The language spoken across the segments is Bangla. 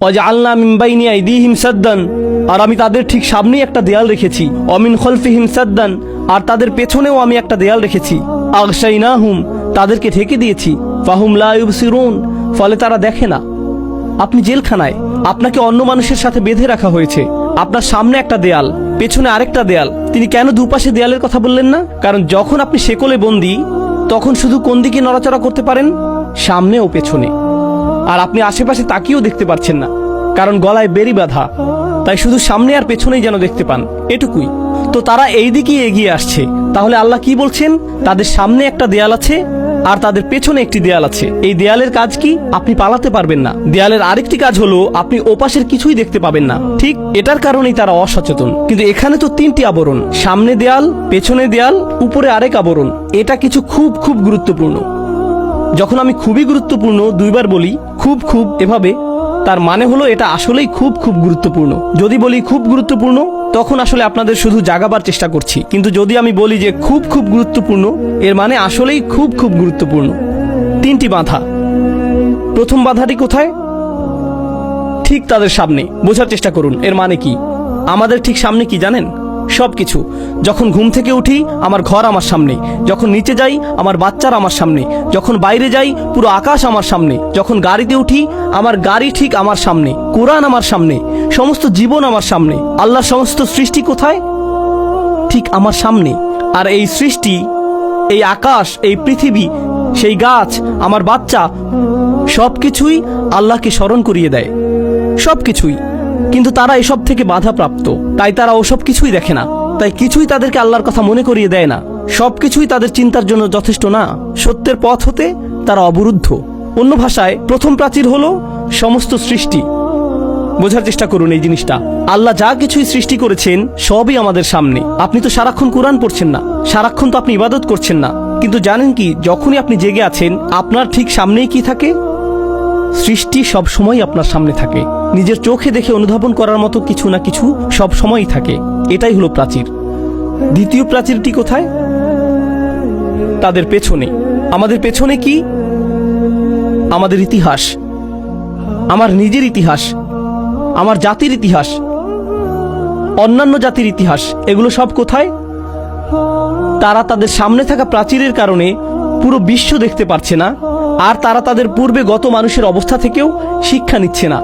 ওয়াজআলনা মিন বাইনি আইদিহিম সাদ্দান, আর আমি তাদের ঠিক সামনেই একটা দেয়াল রেখেছি। ওয়ামিন খলফিহিম সাদ্দান, আর তাদের পেছনেও আমি একটা দেয়াল রেখেছি। আগশাইনাহুম, তাদেরকে ঢেকে দিয়েছি। ফাহুম লা ইউবসিরুন, ফলে তারা দেখে না। আপনি জেলখানায়, আপনাকে অন্য মানুষের সাথে বেঁধে রাখা হয়েছে। আপনার সামনে একটা দেয়াল, পেছনে আরেকটা দেয়াল। তিনি কেন দুপাশে দেয়ালের কথা বললেন না? কারণ যখন আপনি শেকলে বন্দী, তখন শুধু কোন দিকে নড়াচড়া করতে পারেন? সামনে ও পেছনে। আর আপনি আশেপাশে তাকিয়েও দেখতে পাচ্ছেন না, কারণ গলায় বেড়ি বাঁধা। তাই শুধু সামনে আর পেছনেই যেন দেখতে পান, এটুকুই। তো তারা এই দিকেই এগিয়ে আসছে। তাহলে আল্লাহ কি বলছেন? তাদের সামনে একটা দেয়াল আছে আর তাদের পেছনে একটি দেয়াল আছে। এই দেয়ালের কাজ কি? আপনি পালাতে পারবেন না। দেয়ালের আরেকটি কাজ হলো আপনি ওপাশের কিছুই দেখতে পাবেন না। ঠিক এটার কারণেই তারা অসচেতন। কিন্তু এখানে তো তিনটি আবরণ, সামনে দেয়াল, পেছনে দেয়াল, উপরে আরেক আবরণ। এটা কিছু খুব খুব গুরুত্বপূর্ণ। যখন আমি খুবই গুরুত্বপূর্ণ দুইবার বলি, খুব খুব এভাবে, তার মানে হলো এটা আসলেই খুব খুব গুরুত্বপূর্ণ। যদি বলি খুব গুরুত্বপূর্ণ, তখন আসলে আপনাদের শুধু জাগাবার চেষ্টা করছি। কিন্তু যদি আমি বলি যে খুব খুব গুরুত্বপূর্ণ, এর মানে আসলেই খুব খুব গুরুত্বপূর্ণ। তিনটি বাধা। প্রথম বাধাটি কোথায়? ঠিক তাদের সামনে। বোঝার চেষ্টা করুন এর মানে কি। আমাদের ঠিক সামনে কি জানেন? সবকিছু। যখন ঘুম থেকে উঠি, আমার ঘর আমার সামনে। যখন নিচে যাই, আমার বাচ্চারা আমার সামনে। যখন বাইরে যাই, পুরো আকাশ আমার সামনে। যখন গাড়িতে উঠি, আমার গাড়ি ঠিক আমার সামনে। কোরআন আমার সামনে। সমস্ত জীবন আমার সামনে। আল্লাহর সমস্ত সৃষ্টি কোথায়? ঠিক আমার সামনে। আর এই সৃষ্টি, এই আকাশ, এই পৃথিবী, সেই গাছ, আমার বাচ্চা, সবকিছুই আল্লাহকে স্মরণ করিয়ে দেয়। সবকিছুই। কিন্তু তারা এসব থেকে বাধাপ্রাপ্ত, তাই তারা ওসব কিছুই দেখে না। তাই কিছুই তাদেরকে আল্লাহর কথা মনে করিয়ে দেয় না। সবকিছুই তাদের চিন্তার জন্য যথেষ্ট না। সত্যের পথ হতে তারা অবরুদ্ধ। অন্য ভাষায় প্রথম প্রাচীর হলো সমস্ত সৃষ্টি। বোঝার চেষ্টা করুন এই জিনিসটা। আল্লাহ যা কিছুই সৃষ্টি করেছেন সবই আমাদের সামনে। আপনি তো সারাক্ষণ কোরআন পড়ছেন না, সারাক্ষণ তো আপনি ইবাদত করছেন না। কিন্তু জানেন কি, যখনই আপনি জেগে আছেন, আপনার ঠিক সামনেই কি থাকে? সৃষ্টি সব সময় আপনার সামনে থাকে। নিজের চোখে দেখে অনুধাবন করার মতো কিছু না কিছু সব সময়ই থাকে। এটাই হলো প্রাচীর। দ্বিতীয় প্রাচীরটি কোথায়? তাদের পেছনে। আমাদের পেছনে কি? আমাদের ইতিহাস, আমার নিজের ইতিহাস, আমার জাতির ইতিহাস, অন্যান্য জাতির ইতিহাস। এগুলো সব কোথায়? তারা তাদের সামনে থাকা প্রাচীরের কারণে পুরো বিশ্ব দেখতে পারছে না। আর তারা তাদের পূর্বে গত মানুষের অবস্থা থেকেও শিক্ষা নিচ্ছে না।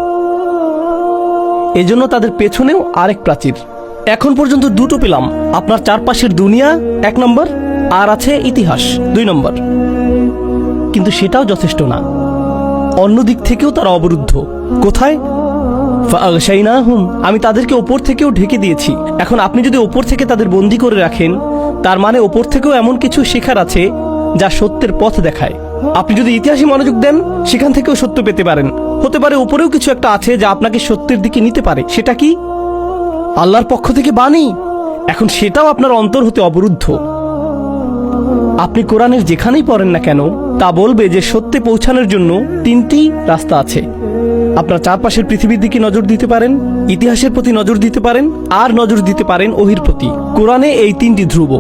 এজন্য তাদের পেছনেও আরেক প্রাচীর। এখন পর্যন্ত দুটো পেলাম, আপনার চারপাশের দুনিয়া ১ নম্বর, আর আছে ইতিহাস ২ নম্বর। কিন্তু সেটাও যথেষ্ট না। অন্য দিক থেকেও তারা অবরুদ্ধ। কোথায়? ফাআগশাইনাহুম, আমি তাদেরকে ওপর থেকেও ঢেকে দিয়েছি। এখন আপনি যদি ওপর থেকে তাদের বন্দী করে রাখেন, তার মানে ওপর থেকেও এমন কিছু শেখার আছে যা সত্যের পথ দেখায়। আপনি যদি ইতিহাসে মনোযোগ দেন, সেখান থেকেও সত্য পেতে পারেন। হতে পারে উপরেও কিছু একটা আছে যা আপনাকে সত্যের দিকে নিতে পারে। সেটা কি? আল্লাহর পক্ষ থেকে বাণী। এখন সেটাও আপনার অন্তর হতে অবরুদ্ধ। আপনি কোরআনের যেখানেই পড়েন না কেন, তা বলবে যে সত্যে পৌঁছানোর জন্য ৩টি রাস্তা আছে। আপনার চারপাশের পৃথিবীর দিকে নজর দিতে পারেন, ইতিহাসের প্রতি নজর দিতে পারেন, আর নজর দিতে পারেন ওহির প্রতি। কোরআনে এই ৩টি ধ্রুব।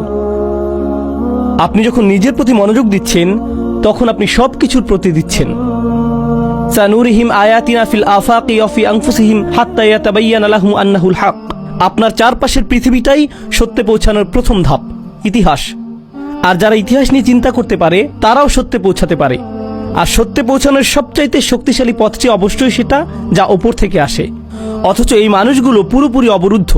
আপনি যখন নিজের প্রতি মনোযোগ দিচ্ছেন, তখন আপনি সবকিছুর প্রতি দিচ্ছেন। সানুরিহিম আয়াতিনা ফিল আফাকি ওয়া ফি আনফুসিহিম হাত্তা ইয়াতাবায়্যানা লাহুম আন্নাহুল হক। আপনার চারপাশের পৃথিবীটাই সত্যে পৌঁছানোর প্রথম ধাপ, ইতিহাস। আর যারা ইতিহাস নিয়ে চিন্তা করতে পারে, তারাও সত্যে পৌঁছাতে পারে। আর সত্যে পৌঁছানোর সবচাইতে শক্তিশালী পথটি অবশ্যই সেটা যা ওপর থেকে আসে। অথচ এই মানুষগুলো পুরোপুরি অবরুদ্ধ।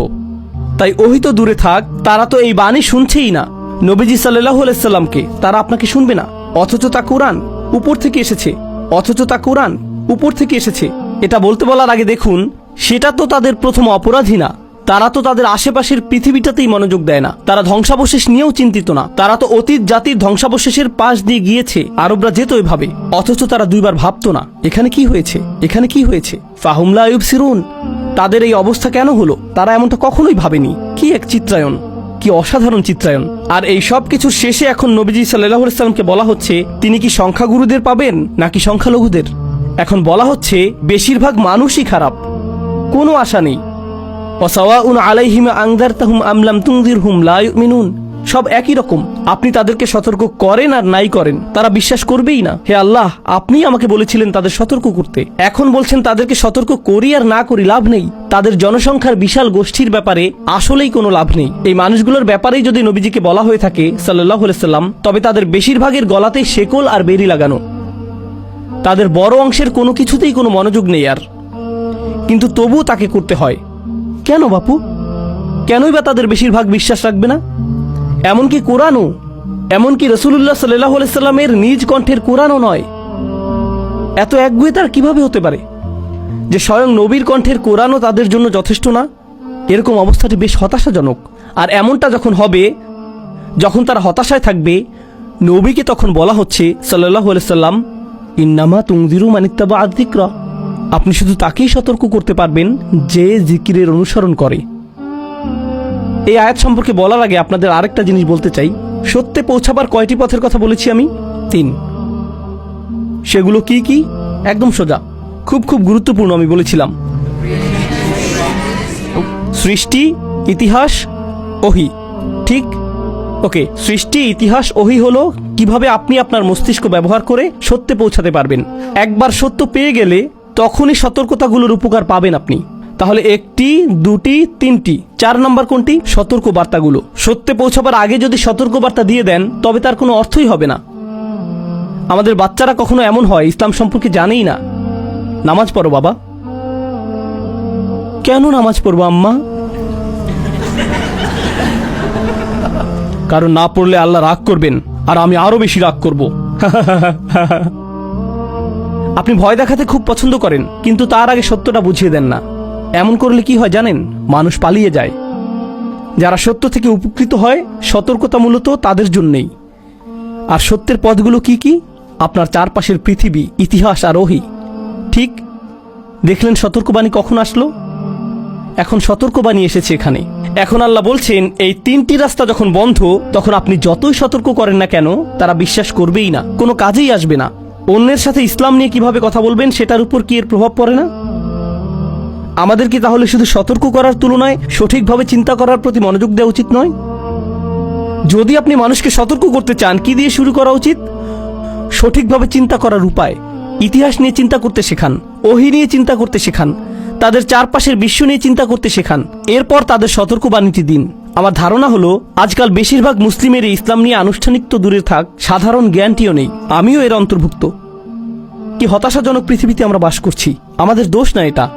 তাই ওহি তো দূরে থাক, তারা তো এই বাণী শুনছেই না। নবীজি সাল্লাল্লাহু আলাইহি সাল্লামকে তারা আপনাকে শুনবে না। অথচ তা কোরআন উপর থেকে এসেছে। অথচ তা কোরআন উপর থেকে এসেছে। এটা বলতে বলার আগে দেখুন, সেটা তো তাদের প্রথম অপরাধী না। তারা তো তাদের আশেপাশের পৃথিবীটাতেই মনোযোগ দেয় না। তারা ধ্বংসাবশেষ নিয়েও চিন্তিত না। তারা তো অতীত জাতির ধ্বংসাবশেষের পাশ দিয়ে গিয়েছে। আরবরা যেত এভাবে। অথচ তারা দুইবার ভাবতো না, এখানে কি হয়েছে, এখানে কি হয়েছে। ফাহুম লা ইউবসিরুন, তাদের এই অবস্থা কেন হলো? তারা এমনটা কখনোই ভাবেনি। কি এক চিত্রায়ন, কি অসাধারণ চিত্রায়ন। আর এই সব কিছুর শেষে এখন নবীজি সাল্লাল্লাহু আলাইহি সাল্লামকে বলা হচ্ছে, তিনি কি সংখ্যাগুরুদের পাবেন নাকি সংখ্যালঘুদের? এখন বলা হচ্ছে বেশিরভাগ মানুষই খারাপ, কোনো আশা নেই। ওয়াসাওয়াউন আলাইহিম আনযারতাহুম আম লাম তুনযিরহুম লা ইউমিনুন। সব একই রকম। আপনি তাদেরকে সতর্ক করেন আর নাই করেন, তারা বিশ্বাস করবেই না। হে আল্লাহ, আপনি আমাকে বলেছিলেন তাদের সতর্ক করতে, এখন বলছেন তাদেরকে সতর্ক করি আর না করি লাভ নেই। তাদের জনসংখ্যার বিশাল গোষ্ঠীর ব্যাপারে আসলেই কোনো লাভ নেই। এই মানুষগুলোর ব্যাপারেই যদি নবীজিকে বলা হয়ে থাকে সাল্লাল্লাহু আলাইহি সাল্লাম, তবে তাদের বেশিরভাগের গলাতেই শেকল আর বেরি লাগানো। তাদের বড় অংশের কোনো কিছুতেই কোনো মনোযোগ নেই আর, কিন্তু তবুও তাকে করতে হয়। কেন বাপু? কেনই বা তাদের বেশিরভাগ বিশ্বাস রাখবে না? এমনকি কোরআনও, এমনকি রাসূলুল্লাহ সাল্লাল্লাহু আলাইহি সাল্লামের নিজ কণ্ঠের কোরআনও নয়। এত একগুঁয়ে তার কিভাবে হতে পারে যে স্বয়ং নবীর কণ্ঠের কোরআনও তাদের জন্য যথেষ্ট না? এরকম অবস্থাটি বেশ হতাশাজনক। আর এমনটা যখন হবে, যখন তারা হতাশায় থাকবে, নবীকে তখন বলা হচ্ছে সাল্লাল্লাহু আলাইহি সাল্লাম, ইন্নামা তুনজিরু মান ইত্তাবা'a যিকরা, আপনি শুধু তাকেই সতর্ক করতে পারবেন যে জিকিরের অনুসরণ করে। এই আয়াত সম্পর্কে বলার আগে আপনাদের আরেকটা জিনিস বলতে চাই। সত্যে পৌঁছাবার কয়টি পথের কথা বলেছি আমি? 3। সেগুলো কি কি? একদম সোজা, খুব খুব গুরুত্বপূর্ণ। আমি বলেছিলাম সৃষ্টি, ইতিহাস, ওহী। ঠিক? ওকে, সৃষ্টি, ইতিহাস, ওহী হলো কিভাবে আপনি আপনার মস্তিষ্ক ব্যবহার করে সত্যে পৌঁছাতে পারবেন। একবার সত্য পেয়ে গেলে তখনই সতর্কতাগুলোর উপকার পাবেন আপনি। তাহলে 1টি, 2টি, 3টি, 4 নম্বর কোনটি? সতর্ক বার্তাগুলো। সত্যে পৌঁছাবার আগে যদি সতর্ক বার্তা দিয়ে দেন তবে তার কোনো অর্থই হবে না। আমাদের বাচ্চারা কখনো এমন হয় ইসলাম সম্পর্কে জানেই না। নামাজ পড়ো বাবা। কেন নামাজ পড়বো আম্মা? কারণ না পড়লে আল্লাহ রাগ করবেন আর আমি আরো বেশি রাগ করব। আপনি ভয় দেখাতে খুব পছন্দ করেন, কিন্তু তার আগে সত্যটা বুঝিয়ে দেন না। এমন করলে কি হয় জানেন? মানুষ পালিয়ে যায়। যারা সত্য থেকে উপকৃত হয়, সতর্কতা মূলত তাদের জন্যেই। আর সত্যের পথগুলো কি কি? আপনার চারপাশের পৃথিবী, ইতিহাস আর ওহী। ঠিক দেখলেন সতর্কবাণী কখন আসলো? এখন সতর্কবাণী এসেছে এখানে। এখন আল্লাহ বলছেন এই 3টি রাস্তা যখন বন্ধ, তখন আপনি যতই সতর্ক করেন না কেন তারা বিশ্বাস করবেই না, কোনো কাজেই আসবে না। অন্যের সাথে ইসলাম নিয়ে কিভাবে কথা বলবেন সেটার উপর কি এর প্রভাব পড়ে না? আমাদের কি তাহলে শুধু সতর্ক করার তুলনায় সঠিকভাবে চিন্তা করার প্রতি মনোযোগ দেওয়া উচিত নয়? যদি আপনি মানুষকে সতর্ক করতে চান, কি দিয়ে শুরু করা উচিত? সঠিকভাবে চিন্তা করার উপায়। ইতিহাস নিয়ে চিন্তা করতে শেখান, ওহী নিয়ে চিন্তা করতে শেখান, তাদের চারপাশের বিশ্ব নিয়ে চিন্তা করতে শেখান। এরপর তাদের সতর্কবাণীটি দিন। আমার ধারণা হলো আজকাল বেশিরভাগ মুসলিমের ইসলাম নিয়ে আনুষ্ঠানিক তো দূরে থাক, সাধারণ জ্ঞানটিও নেই। আমিও এর অন্তর্ভুক্ত। কি হতাশাজনক পৃথিবীতে আমরা বাস করছি। আমাদের দোষ না এটা।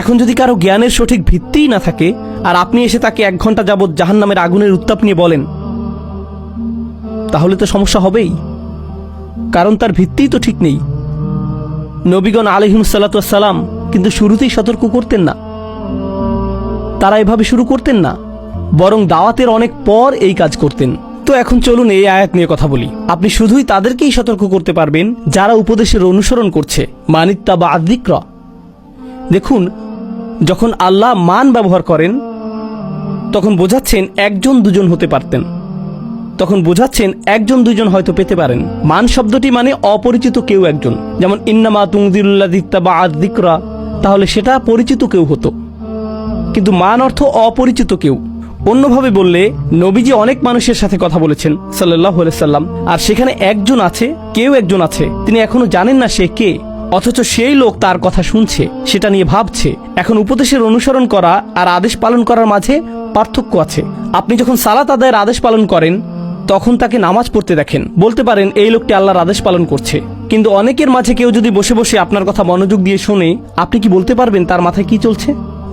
এখন যদি কারো জ্ঞানের সঠিক ভিত্তিই না থাকে আর আপনি এসে তাকে 1 ঘন্টা যাবৎ জাহান্নামের আগুনের উত্তাপ নিয়ে বলেন, তাহলে তো সমস্যা হবেই, কারণ তার ভিত্তিই তো ঠিক নেই। নবীগণ আলাইহিমুস সালাতু ওয়াস সালাম কিন্তু শুরুতেই সতর্ক করতেন না। তারা এভাবে শুরু করতেন না, বরং দাওয়াতের অনেক পর এই কাজ করতেন। তো এখন চলুন এই আয়াত নিয়ে কথা বলি। আপনি শুধুই তাদেরকেই সতর্ক করতে পারবেন যারা উপদেশের অনুসরণ করছে, মানিত্তাবা'a যিকরা। দেখুন, যখন আল্লাহ মান ব্যবহার করেন তখন বোঝাচ্ছেন 1-2 হতে পারতেন, তখন বোঝাচ্ছেন 1-2 হয়তো পেতে পারেন। মান শব্দটি মানে অপরিচিত কেউ একজন। যেমন ইন্নামা তুনজিরুল্লাযী ইত্তাবা'a যিকরা, তাহলে সেটা পরিচিত কেউ হতো, কিন্তু মান অর্থ অপরিচিত কেউ। অন্যভাবে বললে নবীজি অনেক মানুষের সাথে কথা বলেছেন সাল্লাল্লাহু আলাইহি সাল্লাম, আর সেখানে কেউ একজন আছে তিনি এখনো জানেন না সে কে, অথচ সেই লোক তার কথা শুনছে, সেটা নিয়ে ভাবছে। এখন উপদেশের অনুসরণ করা আর আদেশ পালন করার মাঝে পার্থক্য আছে। আপনি যখন সালাত আদায়ের আদেশ পালন করেন তখন তাকে নামাজ পড়তে দেখেন, বলতে পারেন এই লোকটি আল্লাহর আদেশ পালন করছে। কিন্তু অনেকের মাঝে কেউ যদি বসে বসে আপনার কথা মনোযোগ দিয়ে শোনে, আপনি কি বলতে পারবেন তার মাথায় কি চলছে?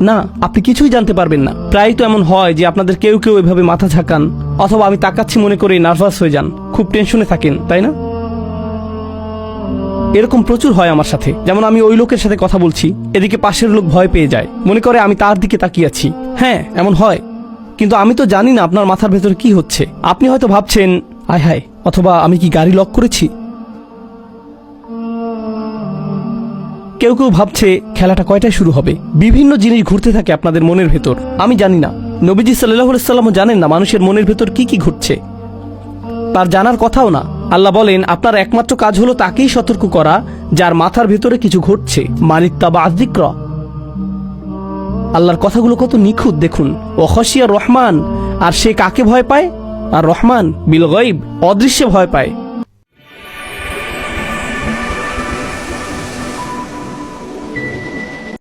না, আপনি কিছুই জানতে পারবেন না। প্রায় তো এমন হয় যে আপনাদের কেউ কেউ এভাবে মাথা ঝাঁকান, অথবা আমি তাকাচ্ছি মনে করে নার্ভাস হয়ে যান, খুব টেনশনে থাকেন, তাই না? এরকম প্রচুর হয় আমার সাথে। যেমন আমি ওই লোকের সাথে কথা বলছি, এদিকে পাশের লোক ভয় পেয়ে যায়, মনে করে আমি তার দিকে তাকিয়ে আছি। হ্যাঁ, এমন হয়, কিন্তু আমি তো জানি না আপনার মাথার ভেতরে কি হচ্ছে। আপনি হয়তো ভাবছেন আয় হায়, অথবা আমি কি গাড়ি লক করেছি। কেউ কেউ ভাবছে খেলাটা কয়টায় শুরু হবে। বিভিন্ন জিনিস ঘুরতে থাকে আপনাদের মনের ভেতর, আমি জানি না। নবীজি সাল্লাল্লাহু আলাইহি সাল্লামও জানেন না মানুষের মনের ভেতর কি কি ঘটছে, তার জানার কথাও না। আল্লাহ বলেন আপনার একমাত্র কাজ হলো তাকেই সতর্ক করা যার মাথার ভেতরে কিছু ঘটছে, মানিত্তাবা'a যিকরা। আল্লাহর কথাগুলো কত নিখুঁত দেখুন। ও খাশিয়া রহমান, আর সে কাকে ভয় পায়? আর রহমান বিল গায়ব অদৃশ্যে ভয় পায়।